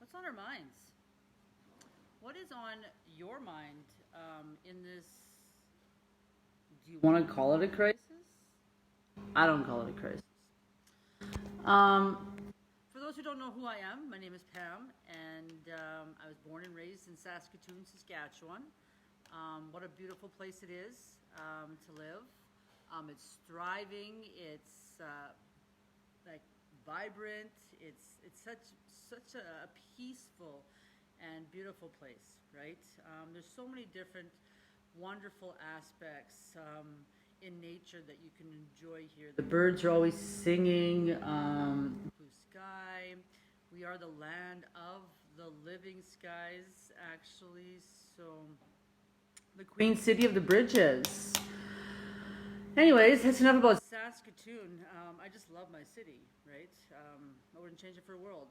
What's on our minds? What is on your mind in this? Do you want to call it a crisis? I don't call it a crisis. Um, for those who don't know who I am, my name is Pam, and I was born and raised in Saskatoon, Saskatchewan. What a beautiful place it is to live. It's thriving. It's like vibrant. It's such a peaceful and beautiful place, right? There's so many different wonderful aspects in nature that you can enjoy here. The birds are always singing, blue sky. We are the land of the living skies, actually. So, the Queen City of the Bridges. Anyways, that's enough about Saskatoon. I just love my city, right? I wouldn't change it for a world.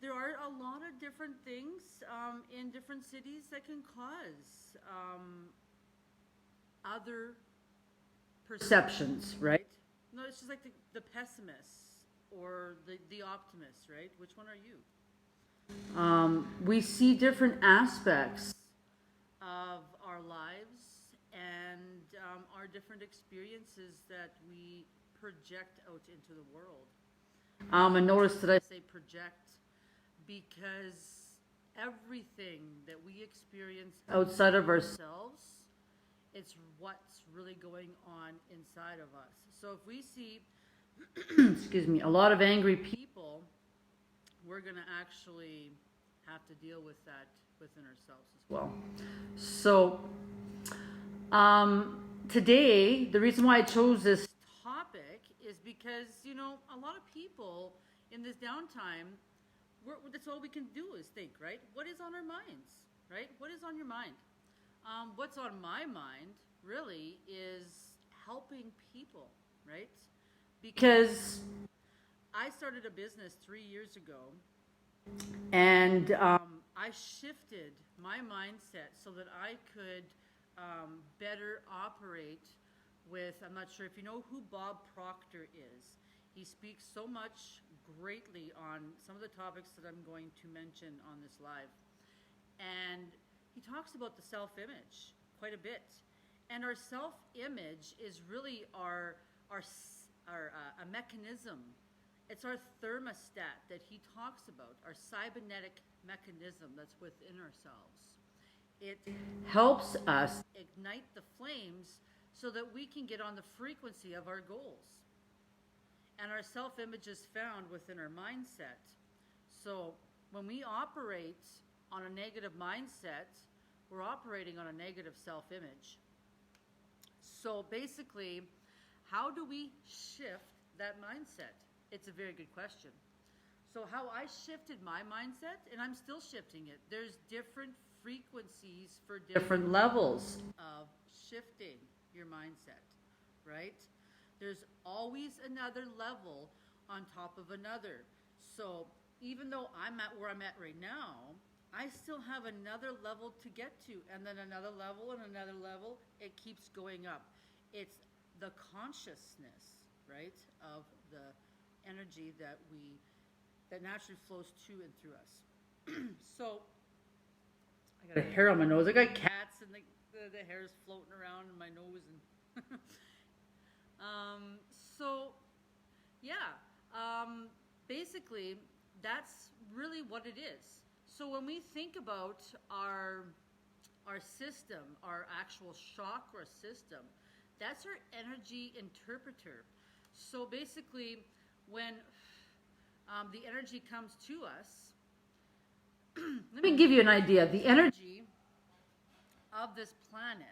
There are a lot of different things in different cities that can cause other perceptions, right? No, it's just like the pessimists or the optimists, right? Which one are you? We see different aspects of our lives and our different experiences that we project out into the world. And notice that I say project because everything that we experience outside of ourselves, it's what's really going on inside of us. So if we see, excuse me, a lot of angry people, we're going to actually have to deal with that within ourselves as well. So today, the reason why I chose this topic is because, you know, a lot of people in this downtime, that's all we can do is think, right? What is on our minds, right? What is on your mind? What's on my mind, really, is helping people, right? Because I started a business 3 years ago, and I shifted my mindset so that I could better operate with, I'm not sure if you know who Bob Proctor is. He speaks so much greatly on some of the topics that I'm going to mention on this live. And he talks about the self-image quite a bit. And our self-image is really a mechanism. It's our thermostat that he talks about, our cybernetic mechanism that's within ourselves. It helps us ignite the flames so that we can get on the frequency of our goals. And our self-image is found within our mindset. So when we operate on a negative mindset, we're operating on a negative self-image. So basically, how do we shift that mindset? It's a very good question. So how I shifted my mindset, and I'm still shifting it, there's different frequencies for different levels of shifting your mindset, right? There's always another level on top of another. So even though I'm at where I'm at right now, I still have another level to get to, and then another level and another level. It keeps going up. It's the consciousness, right, of the energy that naturally flows to and through us. So I got a hair on my nose. I got cats, and the hair is floating around in my nose, and basically that's really what it is. So when we think about our system, our actual chakra system, that's our energy interpreter. So basically, when the energy comes to us, let me give you an idea. The energy of this planet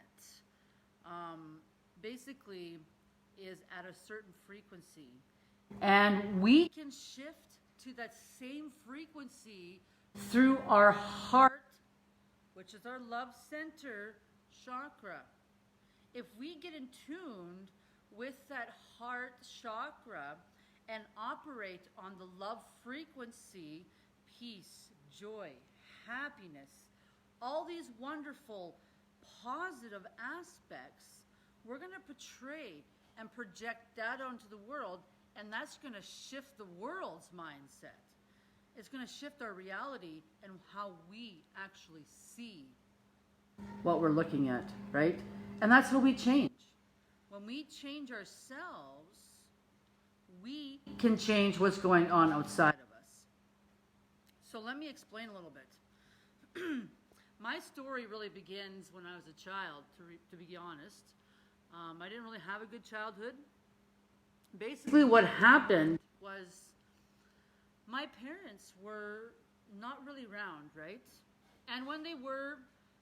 basically is at a certain frequency. And we can shift to that same frequency through our heart, which is our love center chakra. If we get in tune with that heart chakra and operate on the love frequency, peace, joy, happiness, all these wonderful positive aspects, we're going to portray and project that onto the world, and that's going to shift the world's mindset. It's going to shift our reality and how we actually see what we're looking at, right? And that's how we change. When we change ourselves, we can change what's going on outside of us. So let me explain a little bit. My story really begins when I was a child, to be honest. I didn't really have a good childhood. Basically, what happened was my parents were not really around, right? And when they were,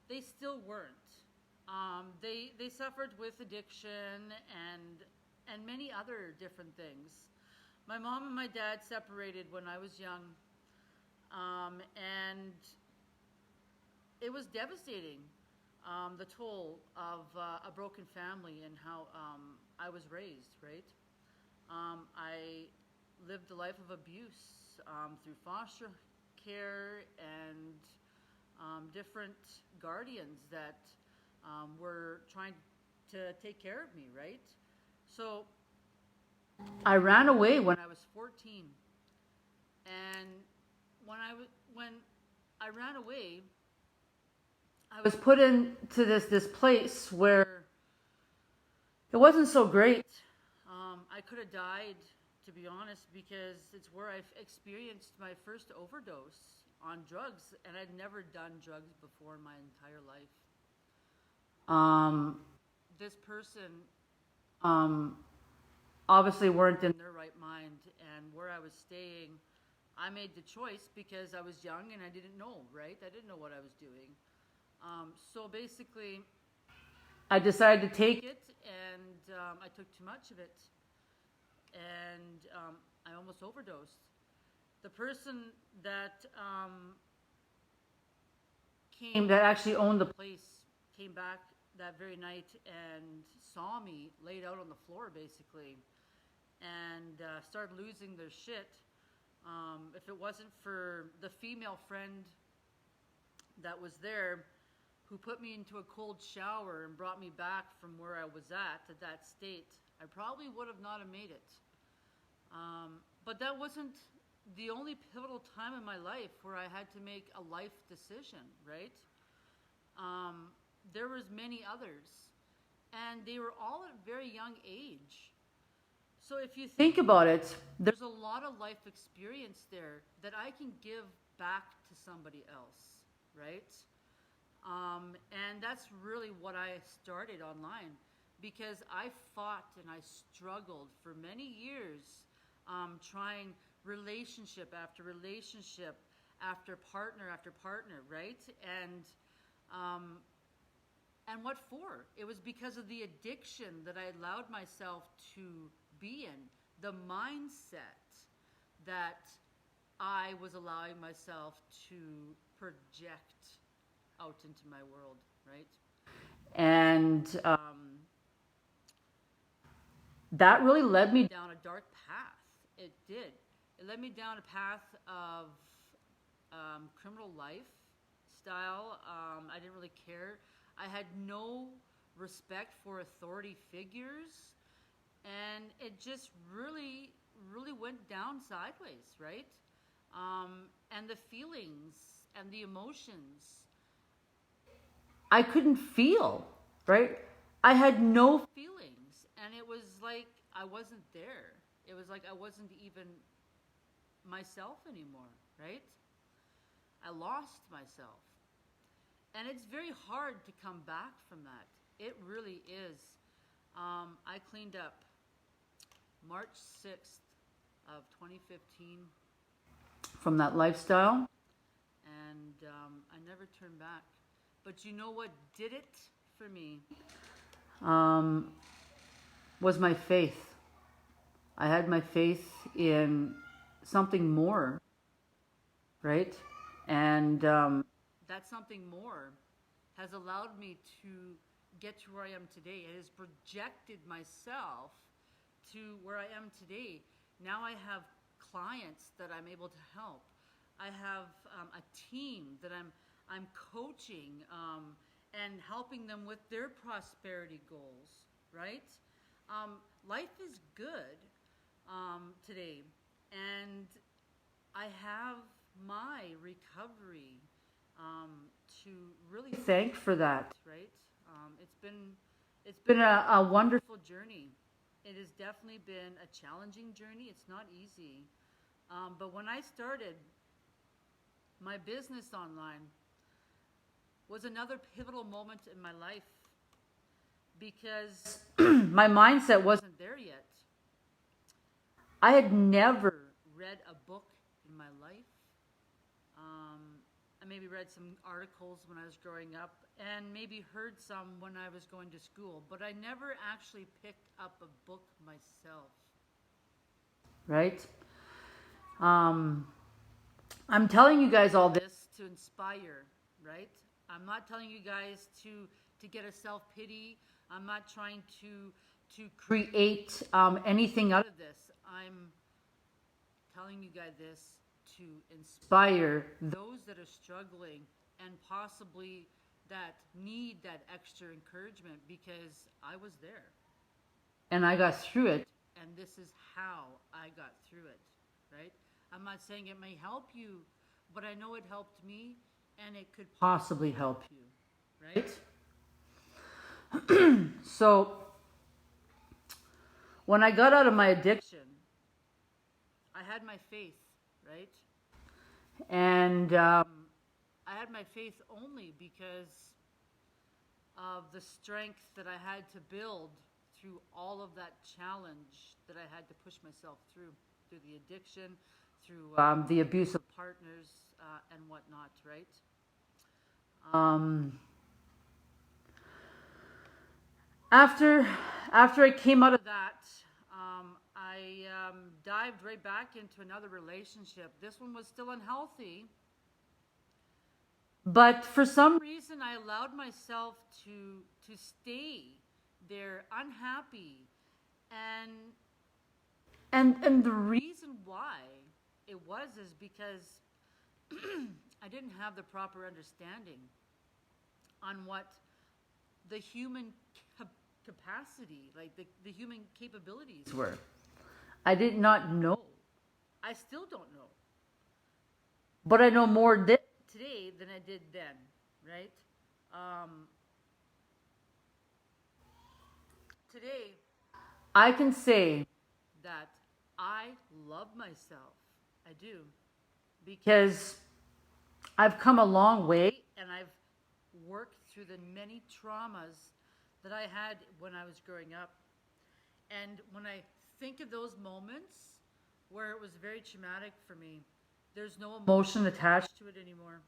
they still weren't. They suffered with addiction and many other different things. My mom and my dad separated when I was young, and it was devastating, the toll of a broken family and how I was raised, right? I lived a life of abuse through foster care and different guardians that were trying to take care of me, right? So I ran away when I was 14, and when I ran away, I was put into this place where it wasn't so great. I could have died, to be honest, because it's where I've experienced my first overdose on drugs, and I'd never done drugs before in my entire life. This person obviously weren't in their right mind, and where I was staying, I made the choice because I was young and I didn't know, right? I didn't know what I was doing. So basically, I decided to take it, and I took too much of it, and I almost overdosed. The person that that actually owned the place came back that very night and saw me laid out on the floor, basically, and started losing their shit. If it wasn't for the female friend that was there, who put me into a cold shower and brought me back from where I was at that state, I probably would have not have made it. But that wasn't the only pivotal time in my life where I had to make a life decision, right? There was many others, and they were all at a very young age. So if you think about it, there's a lot of life experience there that I can give back to somebody else, right? And that's really what I started online, because I fought and I struggled for many years, trying relationship after relationship after partner, right? And what for? It was because of the addiction that I allowed myself to be in, the mindset that I was allowing myself to project out into my world, right? And that really led me down a dark path. It did. It led me down a path of criminal lifestyle. I didn't really care. I had no respect for authority figures, and it just really, really went down sideways, right? And the feelings and the emotions, I couldn't feel, right? I had no feelings, and it was like I wasn't there. It was like I wasn't even myself anymore, right? I lost myself. And it's very hard to come back from that. It really is. I cleaned up March 6th of 2015 from that lifestyle, and I never turned back. But you know what did it for me? Was my faith. I had my faith in something more, right? And that something more has allowed me to get to where I am today. It has projected myself to where I am today. Now I have clients that I'm able to help. I have a team that I'm coaching and helping them with their prosperity goals, right? Life is good today, and I have my recovery to really thank for that. Right? It's been a wonderful journey. It has definitely been a challenging journey. It's not easy, but when I started my business online, was another pivotal moment in my life because my mindset wasn't there yet. I had never read a book in my life. I maybe read some articles when I was growing up and maybe heard some when I was going to school, but I never actually picked up a book myself. Right? I'm telling you guys all this to inspire, right? I'm not telling you guys to get a self-pity. I'm not trying to create anything out of this. I'm telling you guys this to inspire those that are struggling and possibly that need that extra encouragement, because I was there and I got through it, and this is how I got through it, right? I'm not saying it may help you, but I know it helped me, and it could possibly help you, right? So when I got out of my addiction, I had my faith, right? And I had my faith only because of the strength that I had to build through all of that challenge that I had to push myself through the addiction, through the abuse of partners and whatnot, right? After I came out of that, I dived right back into another relationship. This one was still unhealthy, but for some reason I allowed myself to stay there unhappy, and the reason why it was is because I didn't have the proper understanding on what the human capacity, like the human capabilities were. I did not know. I still don't know. But I know more today than I did then, right? Today, I can say that I love myself. I do. Because I've come a long way, and I've worked through the many traumas that I had when I was growing up. And when I think of those moments where it was very traumatic for me, there's no emotion attached to it anymore.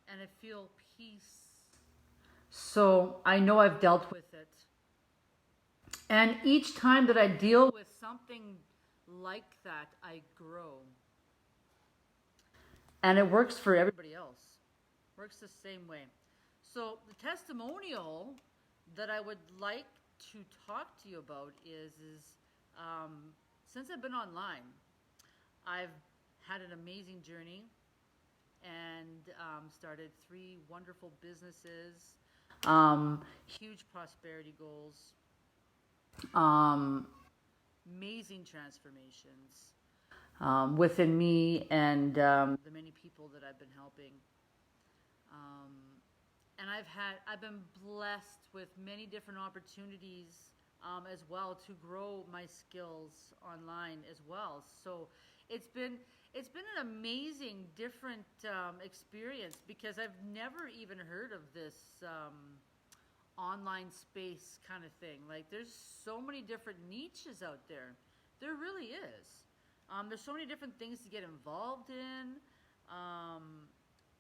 And I feel peace. So I know I've dealt with it. And each time that I deal with something like that, I grow. And it works for everybody else. Works the same way. So the testimonial that I would like to talk to you about is since I've been online, I've had an amazing journey and started 3 wonderful businesses, huge prosperity goals, amazing transformations within me and the many people that I've been helping. And I've been blessed with many different opportunities as well to grow my skills online as well. So it's been an amazing, different experience, because I've never even heard of this online space kind of thing. Like, there's so many different niches out there. There really is. There's so many different things to get involved in.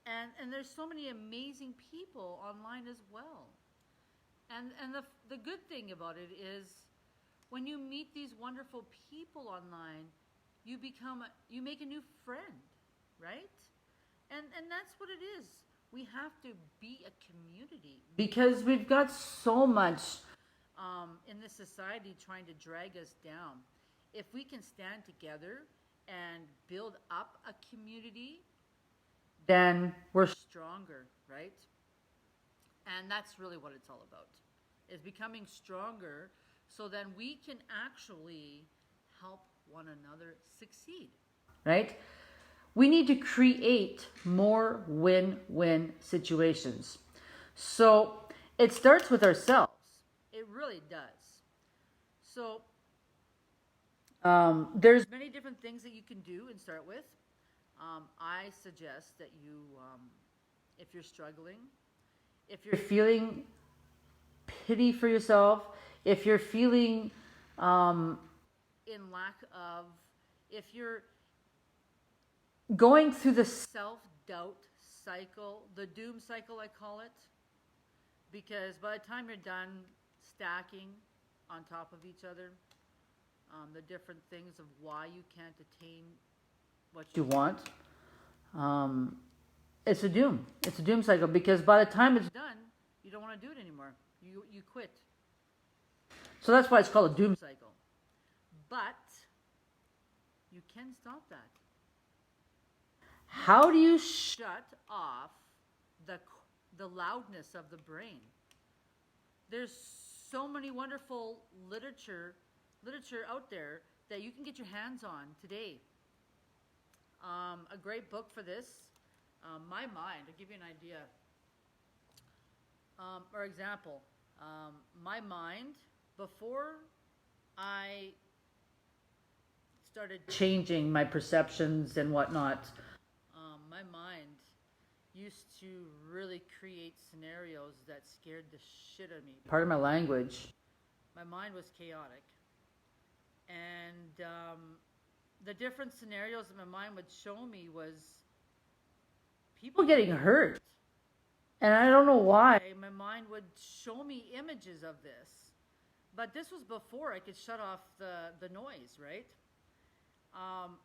And there's so many amazing people online as well. And the good thing about it is when you meet these wonderful people online, you make a new friend, right? And that's what it is. We have to be a community, because we've got so much in this society trying to drag us down. If we can stand together and build up a community, then we're stronger, right? And that's really what it's all about, is becoming stronger so then we can actually help one another succeed, right? We need to create more win-win situations. So it starts with ourselves. It really does. So there's many different things that you can do and start with. I suggest that you, if you're struggling, if you're feeling pity for yourself, if you're feeling in lack of, if you're going through the self-doubt cycle, the doom cycle I call it, because by the time you're done stacking on top of each other, the different things of why you can't attain what you want, it's a doom. It's a doom cycle, because by the time it's done, you don't want to do it anymore. You quit. So that's why it's called a doom cycle. But you can stop that. How do you shut off the loudness of the brain? There's so many wonderful literature out there that you can get your hands on today. A great book for this, My Mind. I'll give you an idea. For example, My Mind, before I started changing my perceptions and whatnot, my mind used to really create scenarios that scared the shit out of me. Pardon my language. My mind was chaotic. And the different scenarios that my mind would show me was people getting hurt. And I don't know why my mind would show me images of this. But this was before I could shut off the noise, right?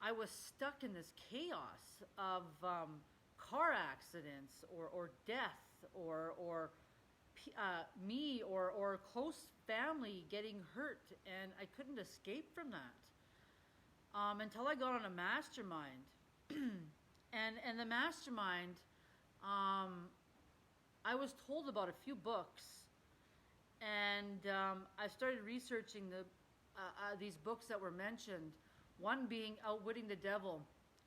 I was stuck in this chaos of car accidents or death or me or close family getting hurt, and I couldn't escape from that until I got on a mastermind. and the mastermind, I was told about a few books, and I started researching these books that were mentioned. One being Outwitting the Devil,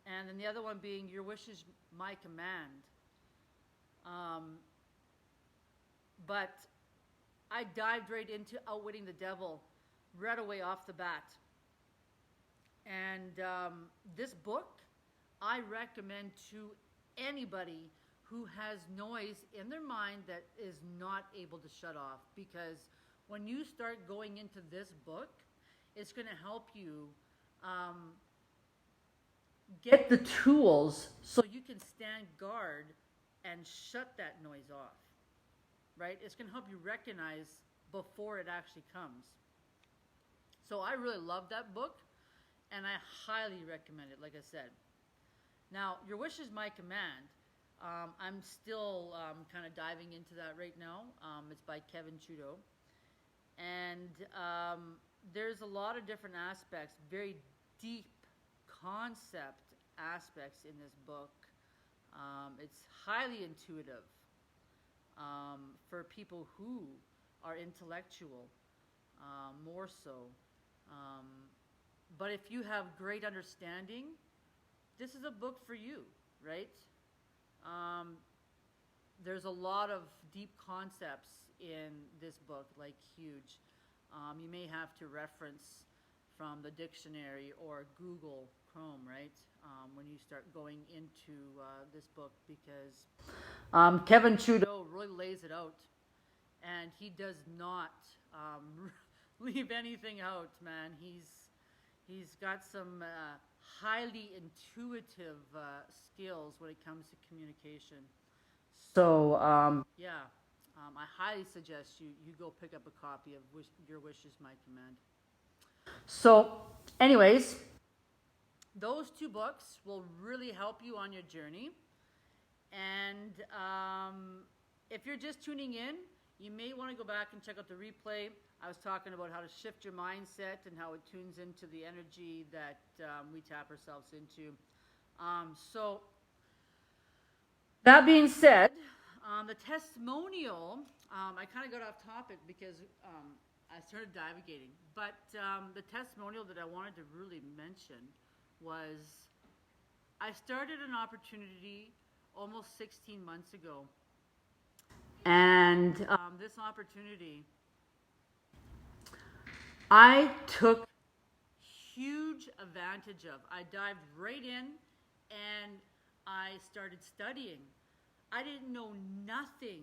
and then the other one being Your Wish is My Command. But I dived right into Outwitting the Devil right away off the bat. And this book I recommend to anybody who has noise in their mind that is not able to shut off, because when you start going into this book, it's going to help you get the tools so you can stand guard and shut that noise off, right? It's going to help you recognize before it actually comes. So I really love that book, and I highly recommend it, like I said. Now, Your Wish is My Command. I'm still kind of diving into that right now. It's by Kevin Trudeau. And there's a lot of different aspects, very deep concept aspects in this book. It's highly intuitive for people who are intellectual, more so. But if you have great understanding, this is a book for you, right? There's a lot of deep concepts in this book, like huge. You may have to reference from the dictionary or Google Chrome, right? When you start going into this book, because Kevin Trudeau really lays it out, and he does not leave anything out, man. He's got some highly intuitive skills when it comes to communication. So I highly suggest you go pick up a copy of Your Wish is My Command. So anyways, those two books will really help you on your journey. And if you're just tuning in, you may want to go back and check out the replay. I was talking about how to shift your mindset and how it tunes into the energy that we tap ourselves into. So that being said, the testimonial, I kind of got off topic because I started navigating. But the testimonial that I wanted to really mention was I started an opportunity almost 16 months ago. And this opportunity, I took huge advantage of. I dived right in and I started studying. I didn't know nothing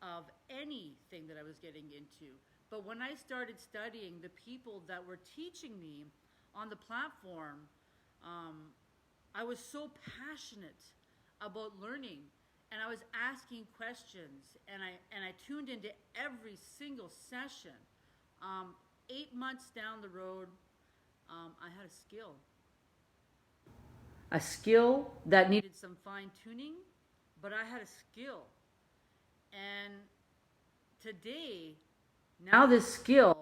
of anything that I was getting into. But when I started studying, the people that were teaching me on the platform, I was so passionate about learning, and I was asking questions, and I tuned into every single session. 8 months down the road, I had a skill that needed some fine tuning, but I had a skill. And today, now this skill,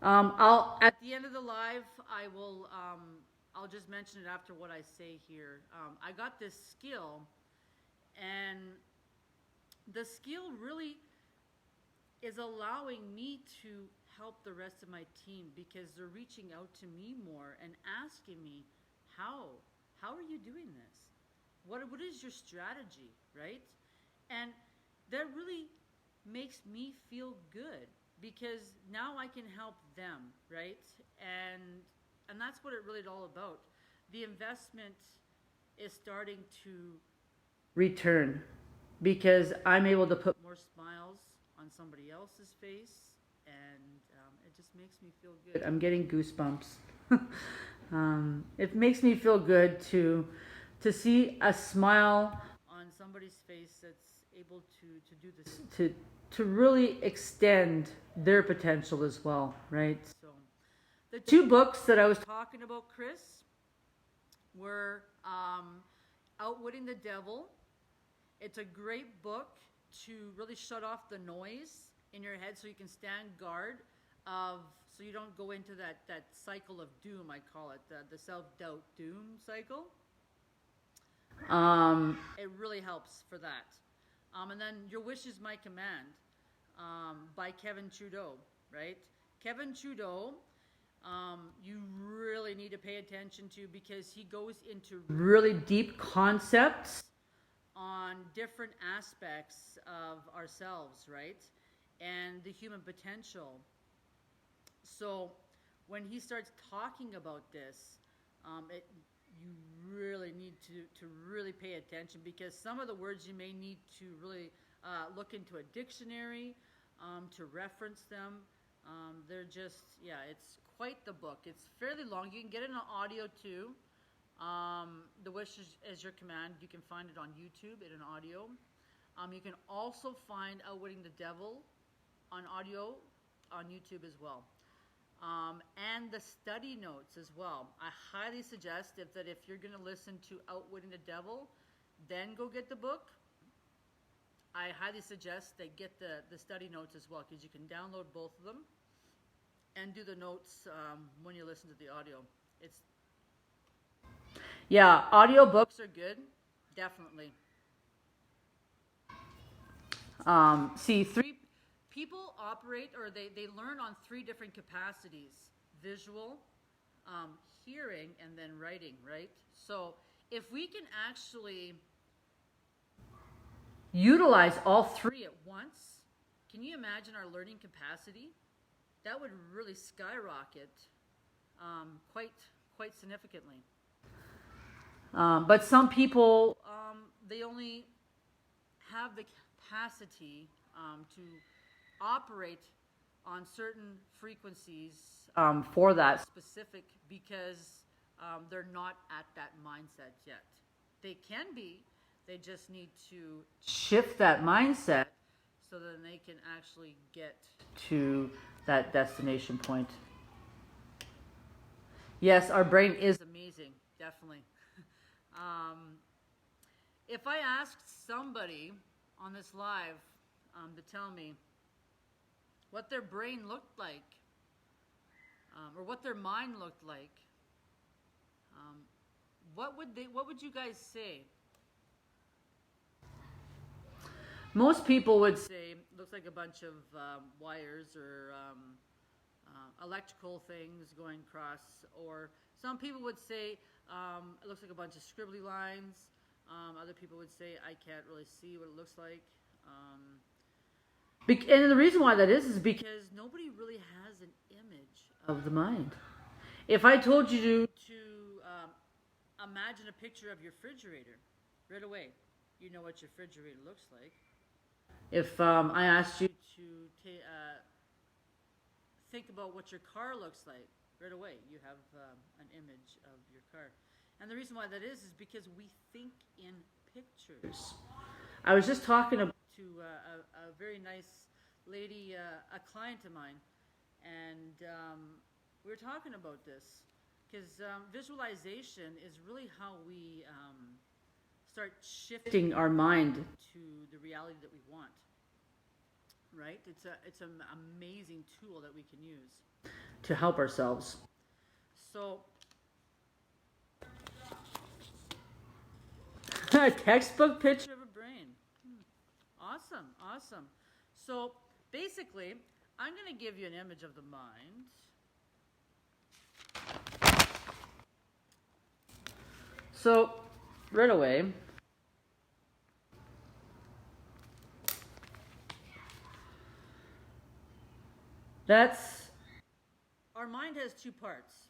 I'll at the end of the live, I'll just mention it after what I say here. I got this skill, and the skill really is allowing me to help the rest of my team because they're reaching out to me more and asking me, how are you doing this? What is your strategy, right? And that really makes me feel good because now I can help them, right? And that's what it really is all about. The investment is starting to return because I'm able to put more smiles on somebody else's face, and it just makes me feel good. I'm getting goosebumps. It makes me feel good to see a smile on somebody's face that's able to do this, to really extend their potential as well, right? So the two books that I was talking about, Chris, were Outwitting the Devil. It's a great book to really shut off the noise in your head so you can stand guard so you don't go into that cycle of doom, I call it, the self-doubt doom cycle. It really helps for that. And then Your Wish is My Command by Kevin Trudeau, right? Kevin Trudeau, you really need to pay attention to because he goes into really deep concepts on different aspects of ourselves, right? And the human potential. So when he starts talking about this, you really need to really pay attention because some of the words you may need to really look into a dictionary to reference them. They're just, it's quite the book. It's fairly long. You can get it on audio too. The Wish is Your Command. You can find it on YouTube in an audio. You can also find Outwitting the Devil on audio on YouTube as well. And the study notes as well. I highly suggest that if you're going to listen to Outwitting the Devil, then go get the book. I highly suggest that get the study notes as well because you can download both of them and do the notes when you listen to the audio. Audio books are good, definitely. Three people operate or they learn on three different capacities: visual, hearing, and then writing, right? So if we can actually utilize all three at once, can you imagine our learning capacity? That would really skyrocket quite significantly. But some people, they only have the capacity to operate on certain frequencies for that specific because they're not at that mindset yet. They can be, they just need to shift that mindset so that they can actually get to that destination point. Yes, our brain is amazing, definitely. If I asked somebody on this live to tell me what their brain looked like or what their mind looked like, what would you guys say? Most people would say it looks like a bunch of wires or electrical things going across, or some people would say it looks like a bunch of scribbly lines. Other people would say I can't really see what it looks like. And the reason why that is because nobody really has an image of the mind. If I told you to imagine a picture of your refrigerator, right away, you know what your refrigerator looks like. If I asked you to think about what your car looks like, right away, you have an image of your car. And the reason why that is because we think in pictures. I was just talking to a very nice lady, a client of mine, and we were talking about this because visualization is really how we start shifting our mind to the reality that we want. Right? It's an amazing tool that we can use to help ourselves. So, a textbook picture of a brain. Awesome. So, basically, I'm going to give you an image of the mind. So, right away, our mind has two parts.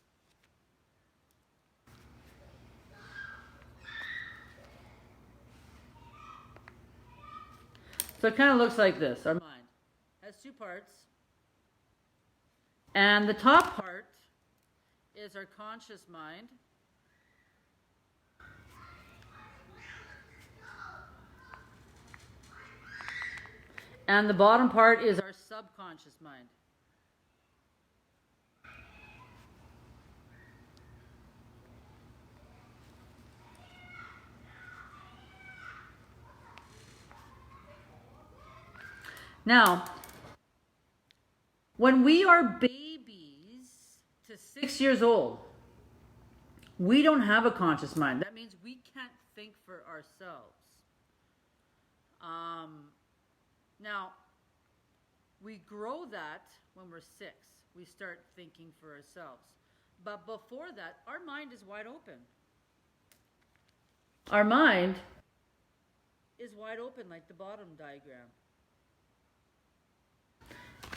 So it kind of looks like this. Our mind has two parts. And the top part is our conscious mind. And the bottom part is our subconscious mind. Now, when we are babies to 6 years old, we don't have a conscious mind. That means we can't think for ourselves. Now, we grow that when we're 6. We start thinking for ourselves. But before that, our mind is wide open. Our mind is wide open like the bottom diagram.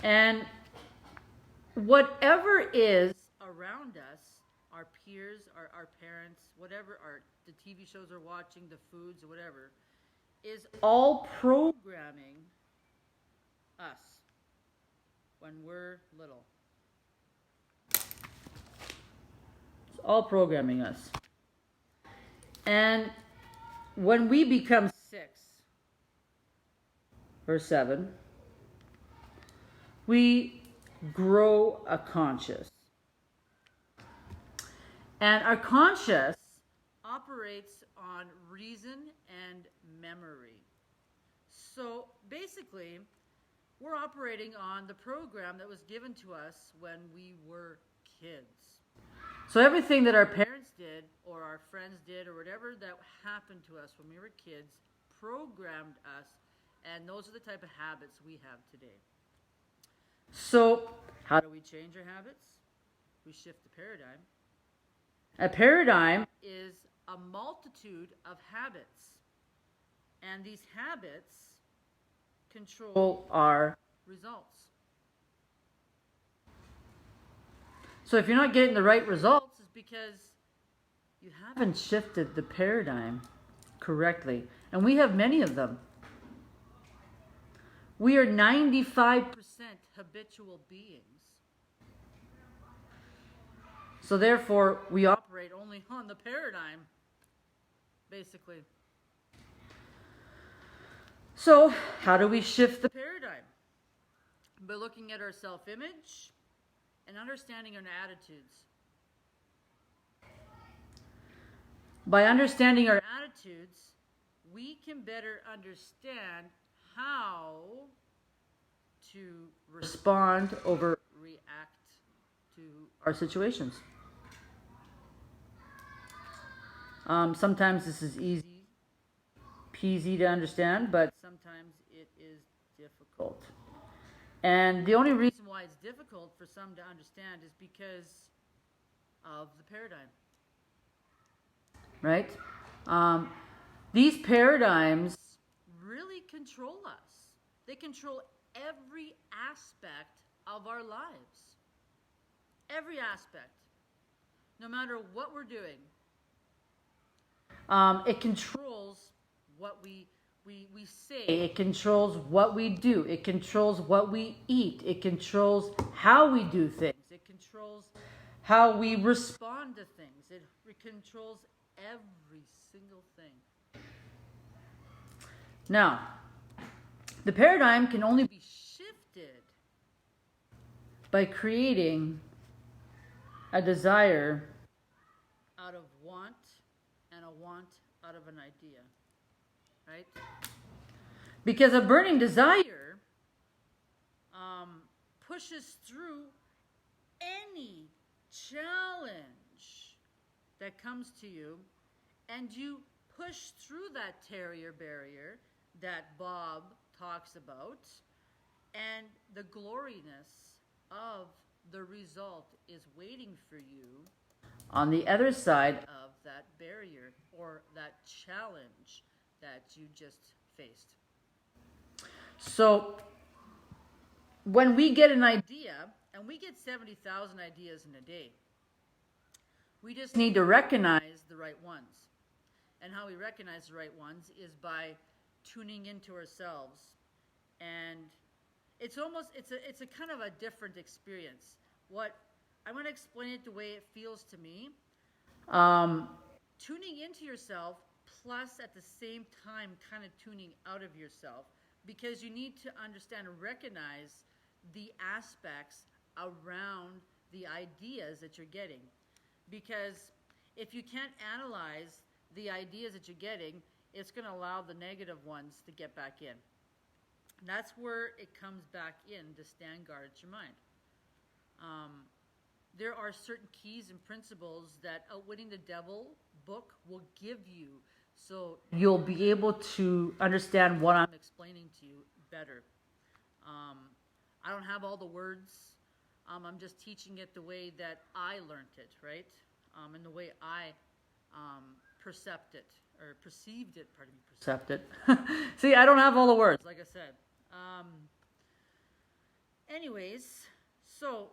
And whatever is around us, our peers, our parents, whatever, the TV shows we're watching, the foods, or whatever, is all programming us when we're little. It's all programming us. And when we become 6 or 7, we grow a conscious. And our conscious operates on reason and memory. So basically, we're operating on the program that was given to us when we were kids. So everything that our parents did or our friends did or whatever that happened to us when we were kids programmed us, and those are the type of habits we have today. So how do we change our habits? We shift the paradigm. A paradigm is a multitude of habits, and these habits control our results. So if you're not getting the right results, it's because you haven't shifted the paradigm correctly. And we have many of them. We are 95% habitual beings. So therefore, we operate only on the paradigm, basically. So, how do we shift the paradigm? By looking at our self-image and understanding our attitudes. By understanding our attitudes, we can better understand how to respond over react to our situations. Sometimes this is easy peasy to understand, but sometimes it difficult. And the only reason why it's difficult for some to understand is because of the paradigm. Right? These paradigms really control us. They control every aspect of our lives. Every aspect. No matter what we're doing. It controls what we say. It controls what we do. It controls what we eat. It controls how we do things. It controls how we respond to things. It controls every single thing. Now, the paradigm can only be shifted by creating a desire out of want and a want out of an idea. Right? Because a burning desire pushes through any challenge that comes to you, and you push through that terrier barrier that Bob talks about, and the gloriness of the result is waiting for you on the other side of that barrier or that challenge that you just faced. So when we get an idea, and we get 70,000 ideas in a day, we just need to recognize the right ones. And how we recognize the right ones is by tuning into ourselves. And it's a kind of a different experience. What I'm going to explain it the way it feels to me. Tuning into yourself, plus at the same time kind of tuning out of yourself, because you need to understand and recognize the aspects around the ideas that you're getting. Because if you can't analyze the ideas that you're getting, it's going to allow the negative ones to get back in. And that's where it comes back in to stand guard at your mind. There are certain keys and principles that Outwitting the Devil book will give you, so you'll be able to understand what I'm explaining to you better. I don't have all the words. I'm just teaching it the way that I learned it, right? And the way I perceived it. Perceived it. See, I don't have all the words, like I said. Anyways, so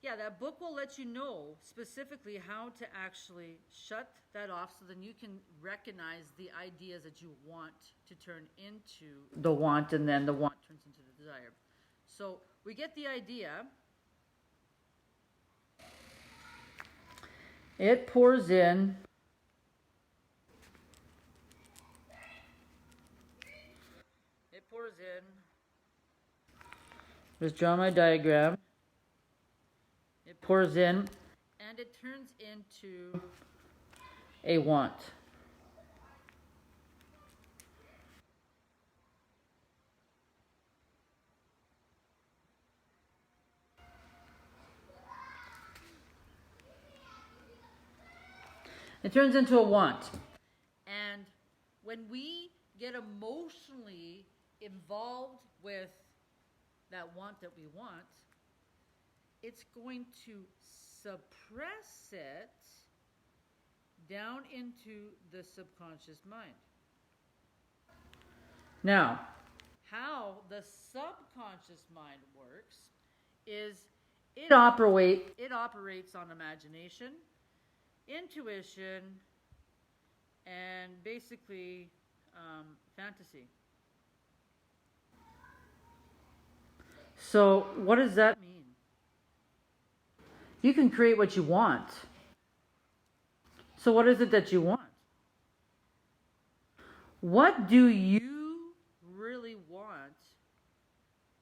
yeah, that book will let you know specifically how to actually shut that off, so then you can recognize the ideas that you want to turn into the want, and then the want turns into the desire. So we get the idea. It pours in. It pours in. Just draw my diagram. It pours in, and it turns into a want. It turns into a want. And when we get emotionally involved with that want that we want, it's going to suppress it down into the subconscious mind. Now, how the subconscious mind works is it operates on imagination, intuition, and basically fantasy. So what does that mean? You can create what you want. So what is it that you want? What do you really want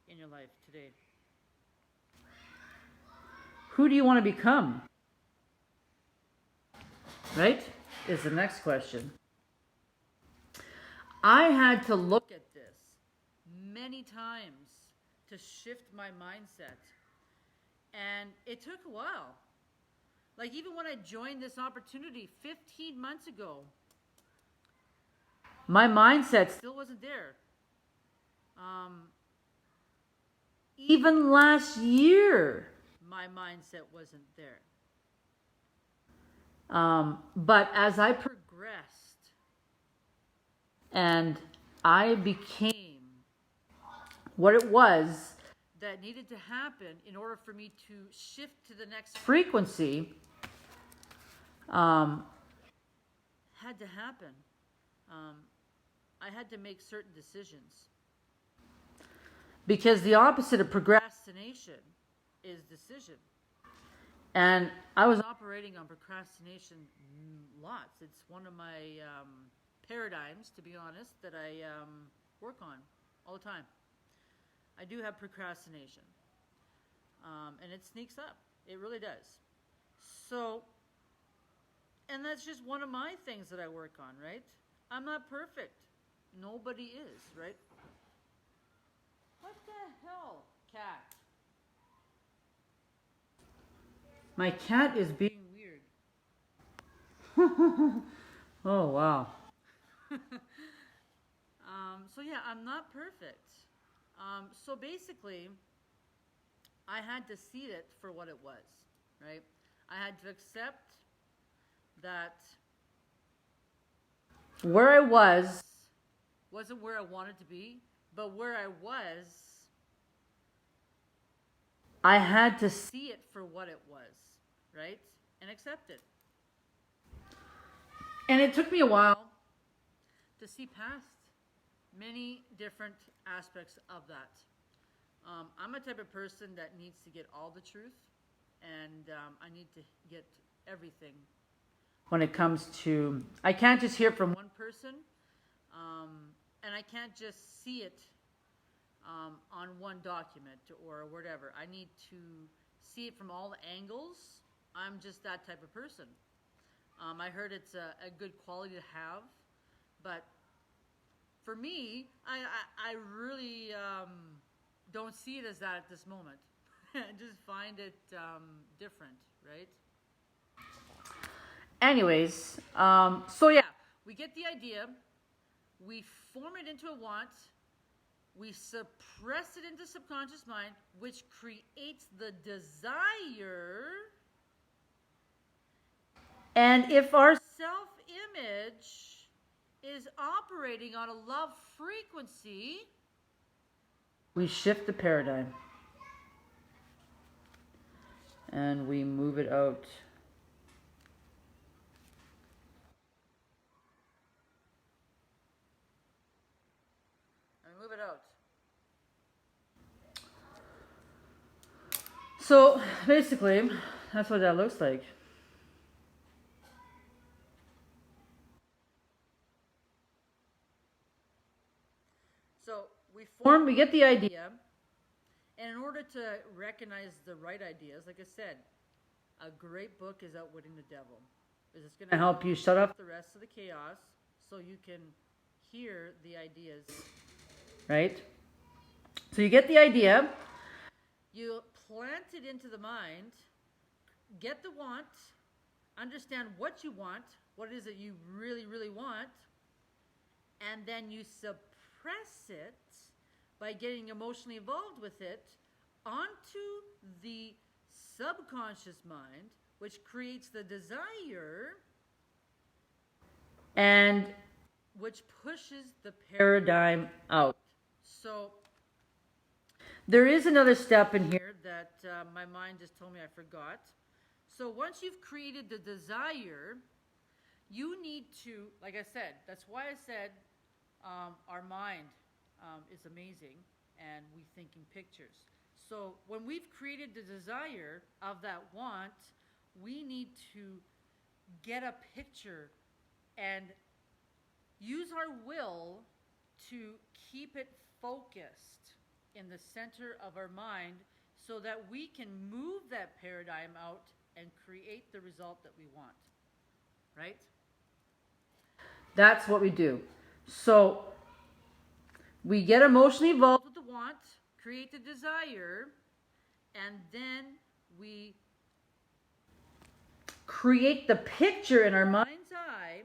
in your life today? Who do you want to become? Right? Is the next question. I had to look at this many times to shift my mindset. And it took a while. Like even when I joined this opportunity 15 months ago, my mindset still wasn't there. Even last year, my mindset wasn't there. But as I progressed and I became what it was that needed to happen in order for me to shift to the next frequency, had to happen. I had to make certain decisions. Because the opposite of procrastination is decision. And I was operating on procrastination lots. It's one of my paradigms, to be honest, that I work on all the time. I do have procrastination. And it sneaks up. It really does. So, and that's just one of my things that I work on, right? I'm not perfect. Nobody is, right? What the hell, cat? My cat is being weird. Oh, wow. So yeah, I'm not perfect. So basically, I had to see it for what it was, right? I had to accept that where I was wasn't where I wanted to be, but where I was, I had to see it for what it was, right? And accept it. And it took me a while to see past many different aspects of that. I'm a type of person that needs to get all the truth, and I need to get everything. When it comes to, I can't just hear from one person, and I can't just see it on one document or whatever. I need to see it from all the angles. I'm just that type of person. I heard it's a good quality to have, but for me, I really don't see it as that at this moment. I just find it different, right? Anyways, so yeah, we get the idea, we form it into a want, we suppress it into subconscious mind, which creates the desire. And if our self-image is operating on a love frequency, we shift the paradigm and we move it out. Move it out. So basically, that's what that looks like. So we get the idea, and in order to recognize the right ideas, like I said, a great book is Outwitting the Devil. It's going to help you shut off the rest of the chaos so you can hear the ideas. Right? So you get the idea, you plant it into the mind, get the want, understand what you want, what it is that you really, really want, and then you suppress it by getting emotionally involved with it onto the subconscious mind, which creates the desire and which pushes the paradigm out. So there is another step in here that my mind just told me I forgot. So once you've created the desire, you need to, like I said, that's why I said our mind is amazing and we think in pictures. So when we've created the desire of that want, we need to get a picture and use our will to keep it focused in the center of our mind so that we can move that paradigm out and create the result that we want. Right? That's what we do. So we get emotionally involved with the want, create the desire, and then we create the picture in our mind's eye,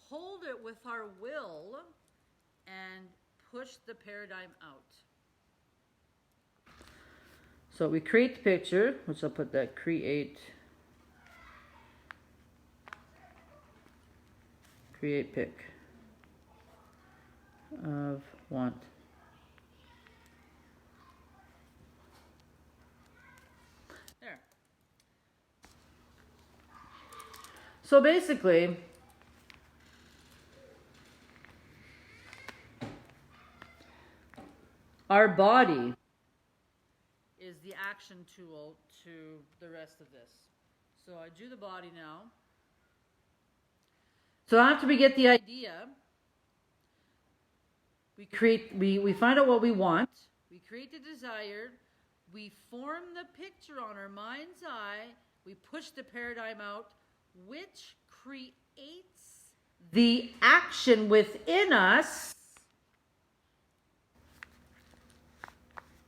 hold it with our will, and push the paradigm out. So we create the picture, which I'll put that create pic of want. There. So basically, our body is the action tool to the rest of this. So I do the body now. So after we get the idea, we find out what we want, we create the desire, we form the picture on our mind's eye, we push the paradigm out, which creates the action within us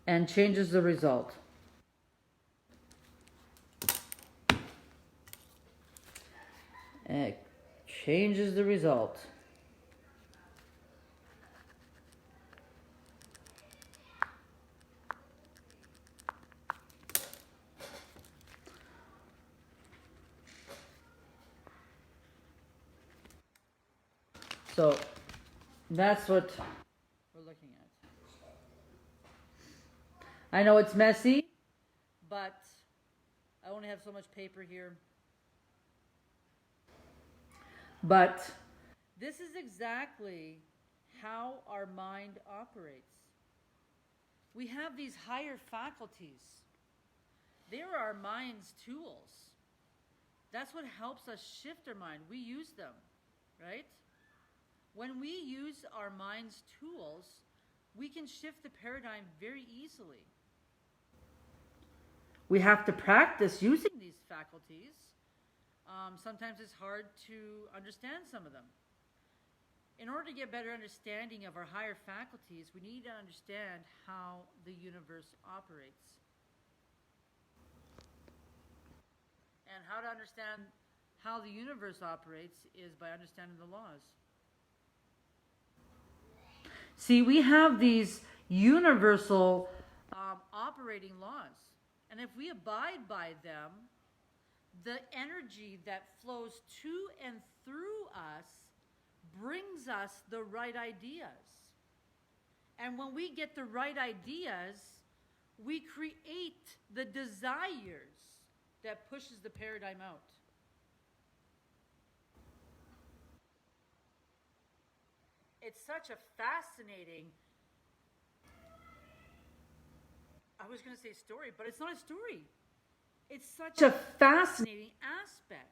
and changes the result. It changes the result. So that's what we're looking at. I know it's messy, but I only have so much paper here. But this is exactly how our mind operates. We have these higher faculties. They're our mind's tools. That's what helps us shift our mind. We use them, right? When we use our mind's tools, we can shift the paradigm very easily. We have to practice using these faculties. Sometimes it's hard to understand some of them. In order to get better understanding of our higher faculties, we need to understand how the universe operates. And how to understand how the universe operates is by understanding the laws. See, we have these universal operating laws. And if we abide by them, the energy that flows to and through us brings us the right ideas. And when we get the right ideas, we create the desires that pushes the paradigm out. It's such a fascinating, I was going to say story, but it's not a story. It's such a fascinating aspect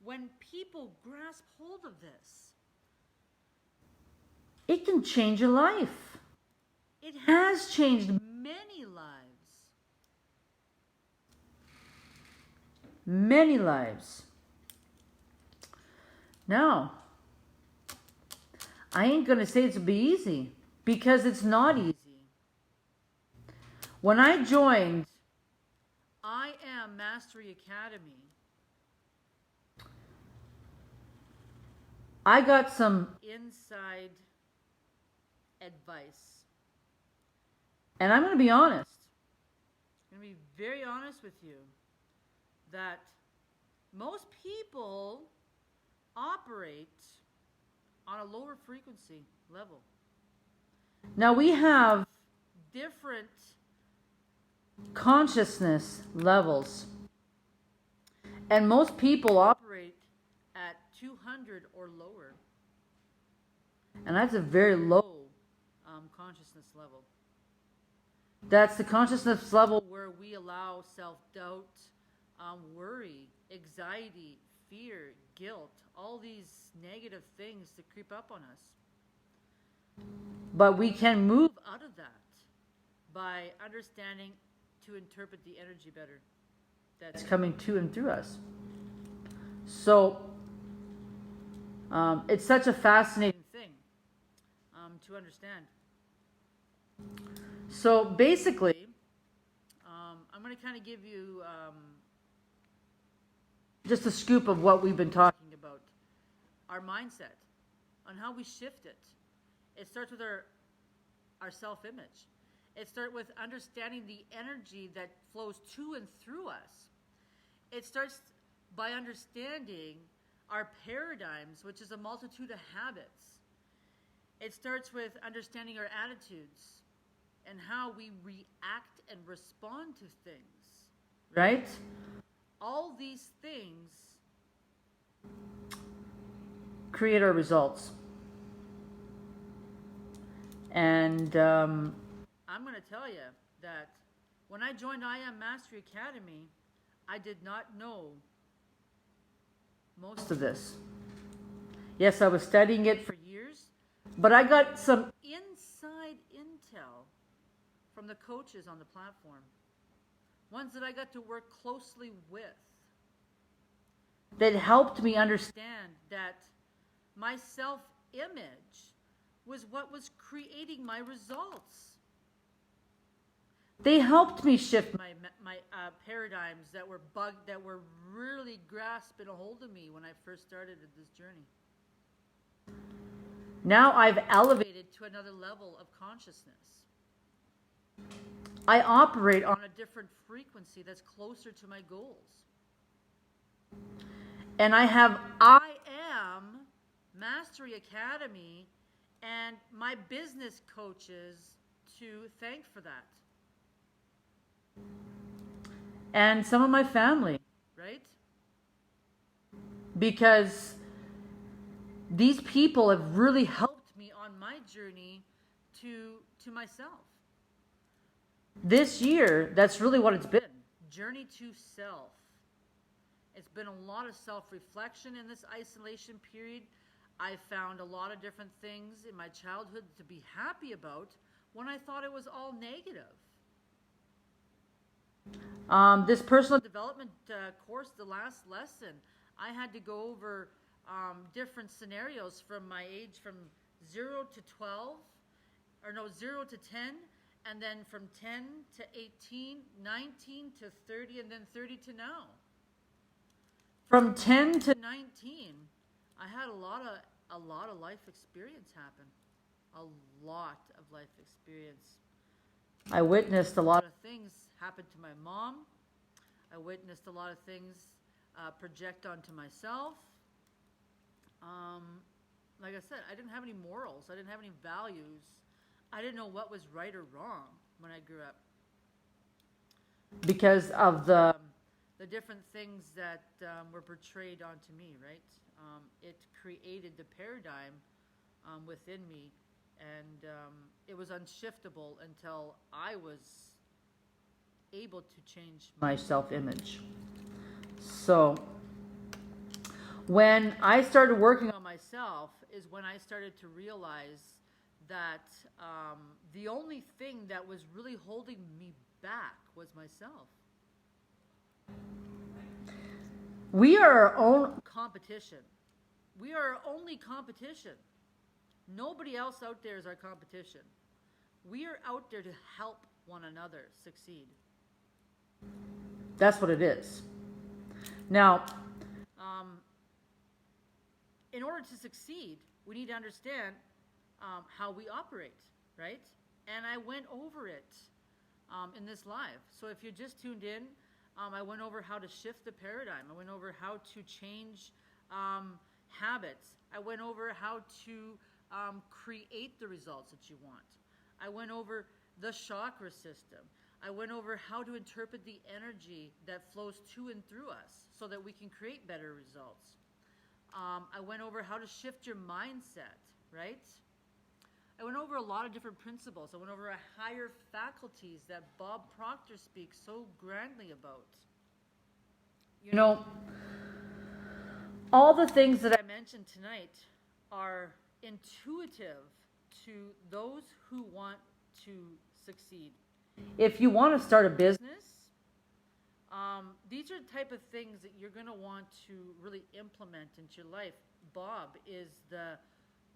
when people grasp hold of this. It can change a life. It has changed many lives. Many lives. Now, I ain't going to say it's be easy, because it's not easy. When I joined I Am Mastery Academy, I got some inside advice. And I'm going to be honest. I'm going to be very honest with you that most people operate on a lower frequency level. Now we have different consciousness levels, and most people operate at 200 or lower, and that's a very low consciousness level. That's the consciousness level where we allow self-doubt, worry, anxiety, fear, guilt, all these negative things to creep up on us. But we can move out of that by understanding to interpret the energy better that's coming to and through us. So it's such a fascinating thing to understand. So basically, I'm going to kind of give you just a scoop of what we've been talking about. Our mindset, on how we shift it. It starts with our self-image. It starts with understanding the energy that flows to and through us. It starts by understanding our paradigms, which is a multitude of habits. It starts with understanding our attitudes and how we react and respond to things, right? All these things create our results. And I'm going to tell you that when I joined I Am Mastery Academy, I did not know most of this. Yes, I was studying it for years, but I got some inside intel from the coaches on the platform, ones that I got to work closely with, that helped me understand that my self-image was what was creating my results. They helped me shift my paradigms that were bugged, that were really grasping a hold of me when I first started this journey. Now I've elevated to another level of consciousness. I operate on a different frequency that's closer to my goals. And I have I Am Mastery Academy and my business coaches to thank for that. And some of my family, right? Because these people have really helped me on my journey to myself. This year, that's really what it's been. Journey to self. It's been a lot of self-reflection in this isolation period. I found a lot of different things in my childhood to be happy about when I thought it was all negative. This personal development course, the last lesson, I had to go over different scenarios from my age from 0 to 12, 0 to 10, and then from 10 to 18, 19 to 30, and then 30 to now. From 10 to 19, I had a lot of life experience happen. A lot of life experience. I witnessed a lot of things happen to my mom. I witnessed a lot of things project onto myself. Like I said, I didn't have any morals. I didn't have any values. I didn't know what was right or wrong when I grew up because of the different things that were portrayed onto me, right? It created the paradigm within me, and it was unshiftable until I was able to change my self-image. So when I started working on myself is when I started to realize that the only thing that was really holding me back was myself. We are our own competition. We are our only competition. Nobody else out there is our competition. We are out there to help one another succeed. That's what it is. Now, in order to succeed, we need to understand how we operate, right? And I went over it in this live. So if you just tuned in, I went over how to shift the paradigm. I went over how to change habits. I went over how to create the results that you want. I went over the chakra system. I went over how to interpret the energy that flows to and through us so that we can create better results. I went over how to shift your mindset, right? I went over a lot of different principles. I went over higher faculties that Bob Proctor speaks so grandly about. You know, all the things that I mentioned tonight are intuitive to those who want to succeed. If you want to start a business, these are the type of things that you're going to want to really implement into your life. Bob is the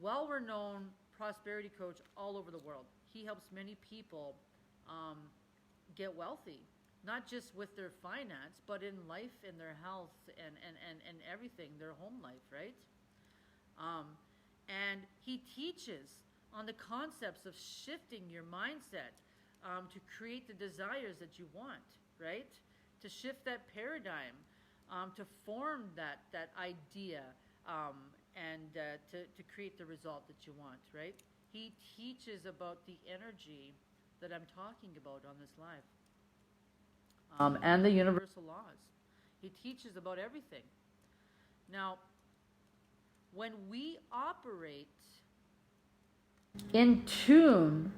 well-renowned prosperity coach all over the world. He helps many people get wealthy, not just with their finance, but in life, in their health, and everything, their home life, right? And he teaches on the concepts of shifting your mindset, to create the desires that you want, right? To shift that paradigm, to form that idea, and to create the result that you want, right? He teaches about the energy that I'm talking about on this live, and the universal laws. He teaches about everything. Now, when we operate in tune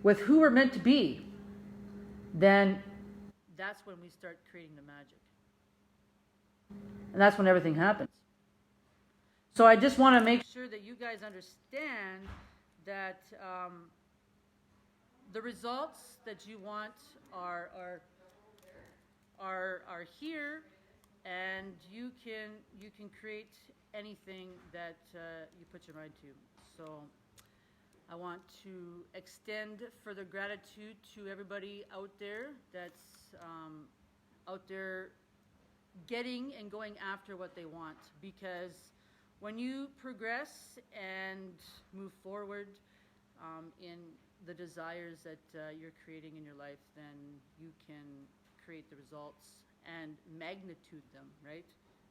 with who we're meant to be, then that's when we start creating the magic. And that's when everything happens. So I just want to make sure that you guys understand that the results that you want are here, and you can create anything that you put your mind to. So I want to extend further gratitude to everybody out there that's out there getting and going after what they want, because when you progress and move forward in the desires that you're creating in your life, then you can create the results and magnitude them, right?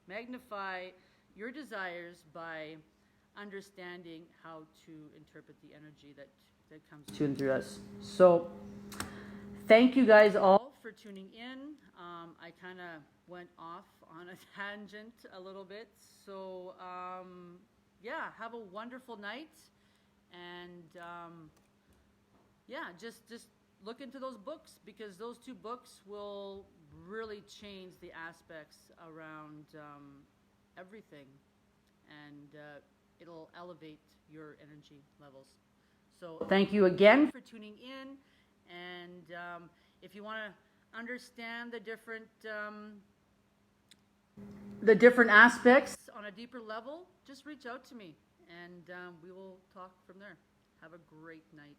Magnify your desires by understanding how to interpret the energy that comes to and through us. So thank you guys all for tuning in. I kind of went off on a tangent a little bit. So yeah, have a wonderful night. And yeah, just look into those books, because those two books will really change the aspects around everything. And it'll elevate your energy levels. So thank you again for tuning in. And if you want to understand the different aspects on a deeper level, just reach out to me, and we will talk from there. Have a great night.